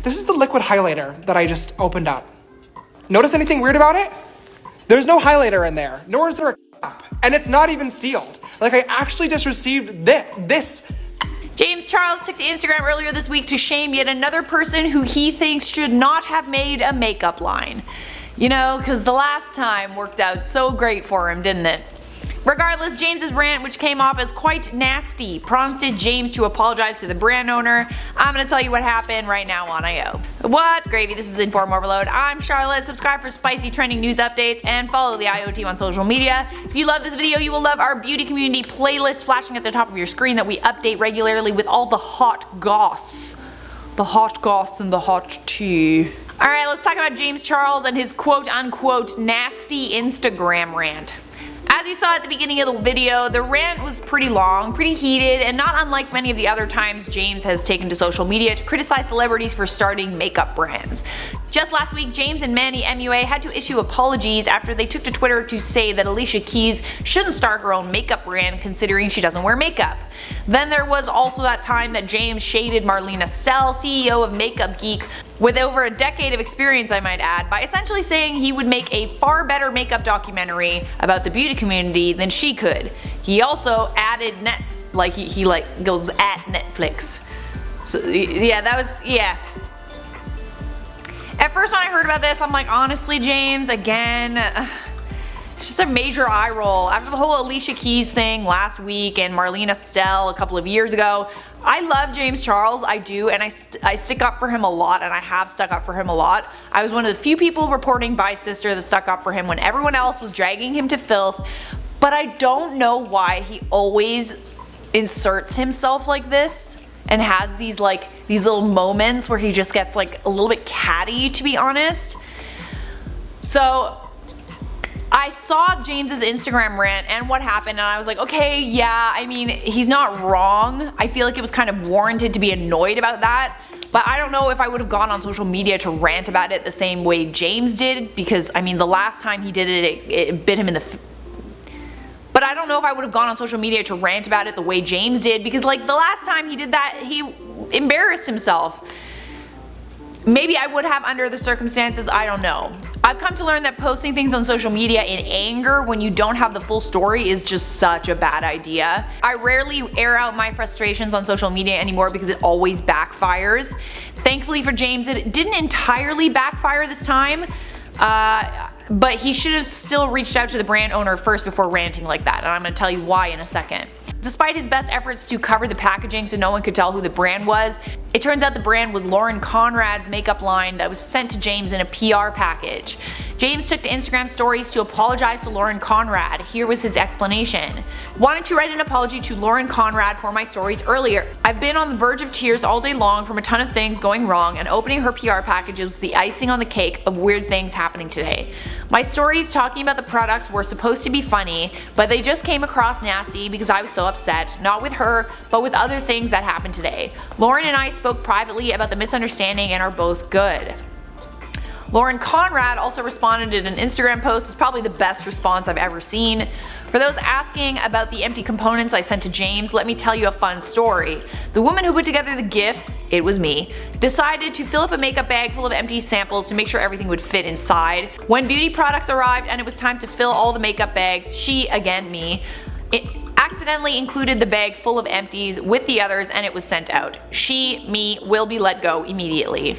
This is the liquid highlighter that I just opened up. Notice anything weird about it? There's no highlighter in there, nor is there a cap, and it's not even sealed. Like, I actually just received this. James Charles took to Instagram earlier this week to shame yet another person who he thinks should not have made a makeup line. You know, because the last time worked out so great for him, didn't it? Regardless, James's rant, which came off as quite nasty, prompted James to apologize to the brand owner. I'm gonna tell you what happened right now on IO. What's gravy? This is InformOverload. I'm Charlotte. Subscribe for spicy trending news updates and follow the IO team on social media. If you love this video, you will love our beauty community playlist flashing at the top of your screen that we update regularly with all the hot goss. The hot goss and the hot tea. Alright, let's talk about James Charles and his quote-unquote nasty Instagram rant. As you saw at the beginning of the video, the rant was pretty long, pretty heated, and not unlike many of the other times James has taken to social media to criticize celebrities for starting makeup brands. Just last week, James and Manny MUA had to issue apologies after they took to Twitter to say that Alicia Keys shouldn't start her own makeup brand considering she doesn't wear makeup. Then there was also that time that James shaded Marlena Stell, CEO of Makeup Geek, with over a decade of experience I might add, by essentially saying he would make a far better makeup documentary about the beauty community than she could. He also added he goes at Netflix. So yeah, that was, yeah. At first when I heard about this, I'm like, honestly James, again, it's just a major eye roll. After the whole Alicia Keys thing last week and Marlena Stell a couple of years ago, I love James Charles, I do, and I stick up for him a lot, and I have stuck up for him a lot. I was one of the few people reporting by Sister that stuck up for him when everyone else was dragging him to filth, but I don't know why he always inserts himself like this and has these little moments where he just gets like a little bit catty, to be honest. So I saw James's Instagram rant and what happened, and I was like, okay, yeah, I mean, he's not wrong. I feel like it was kind of warranted to be annoyed about that, but I don't know if I would have gone on social media to rant about it the same way James did, because I mean, the last time he did it, it bit him in the but I don't know if I would have gone on social media to rant about it the way James did, because like the last time he did that, he embarrassed himself. Maybe I would have under the circumstances, I don't know. I've come to learn that posting things on social media in anger when you don't have the full story is just such a bad idea. I rarely air out my frustrations on social media anymore because it always backfires. Thankfully for James, it didn't entirely backfire this time, but he should have still reached out to the brand owner first before ranting like that, and I'm going to tell you why in a second. Despite his best efforts to cover the packaging so no one could tell who the brand was, it turns out the brand was Lauren Conrad's makeup line that was sent to James in a PR package. James took to Instagram stories to apologize to Lauren Conrad. Here was his explanation. Wanted to write an apology to Lauren Conrad for my stories earlier. I've been on the verge of tears all day long from a ton of things going wrong, and opening her PR package was the icing on the cake of weird things happening today. My stories talking about the products were supposed to be funny, but they just came across nasty because I was so upset, not with her, but with other things that happened today. Lauren and I spoke privately about the misunderstanding and are both good. Lauren Conrad also responded in an Instagram post. It's probably the best response I've ever seen. For those asking about the empty components I sent to James, let me tell you a fun story. The woman who put together the gifts, it was me, decided to fill up a makeup bag full of empty samples to make sure everything would fit inside. When beauty products arrived and it was time to fill all the makeup bags, she, again me, accidentally included the bag full of empties with the others and it was sent out. She, me, will be let go immediately.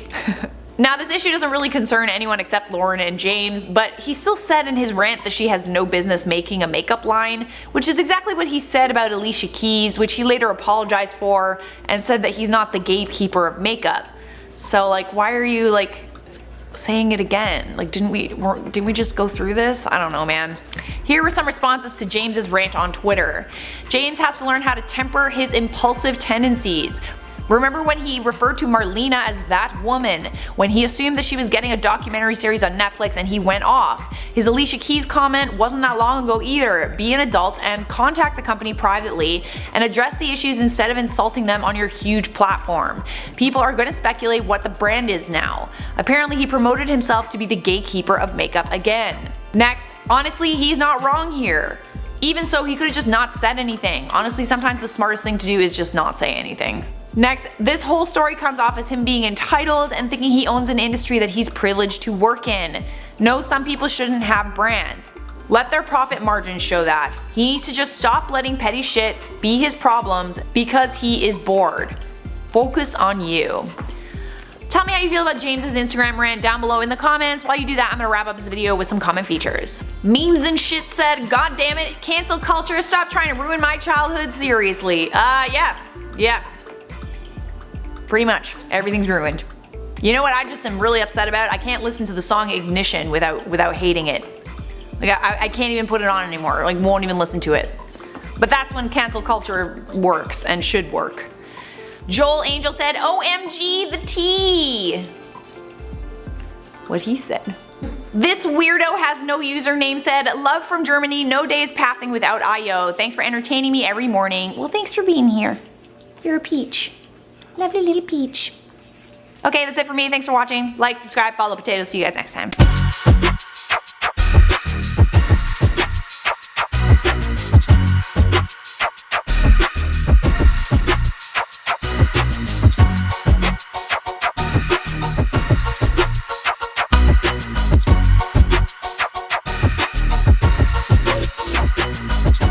Now this issue doesn't really concern anyone except Lauren and James, but he still said in his rant that she has no business making a makeup line, which is exactly what he said about Alicia Keys, which he later apologized for and said that he's not the gatekeeper of makeup. So like, why are you like saying it again? Like, didn't we just go through this? I don't know, man. Here were some responses to James's rant on Twitter. James has to learn how to temper his impulsive tendencies. Remember when he referred to Marlena as that woman, when he assumed that she was getting a documentary series on Netflix and he went off. His Alicia Keys comment wasn't that long ago either. Be an adult and contact the company privately and address the issues instead of insulting them on your huge platform. People are going to speculate what the brand is now. Apparently he promoted himself to be the gatekeeper of makeup again. Next, honestly, he's not wrong here. Even so, he could have just not said anything. Honestly, sometimes the smartest thing to do is just not say anything. Next, this whole story comes off as him being entitled and thinking he owns an industry that he's privileged to work in. No, some people shouldn't have brands. Let their profit margins show that. He needs to just stop letting petty shit be his problems because he is bored. Focus on you. Tell me how you feel about James's Instagram rant down below in the comments. While you do that, I'm gonna wrap up this video with some comment features. Memes and shit said, God damn it, cancel culture, stop trying to ruin my childhood seriously. Yeah. Pretty much, everything's ruined. You know what I just am really upset about? I can't listen to the song Ignition without hating it. Like I can't even put it on anymore, like won't even listen to it. But that's when cancel culture works and should work. Joel Angel said, OMG the tea. What he said. This weirdo has no username said, love from Germany, no days passing without IO. Thanks for entertaining me every morning. Well, thanks for being here. You're a peach. Lovely little peach. Okay, that's it for me. Thanks for watching. Like, subscribe, follow potatoes. See you guys next time.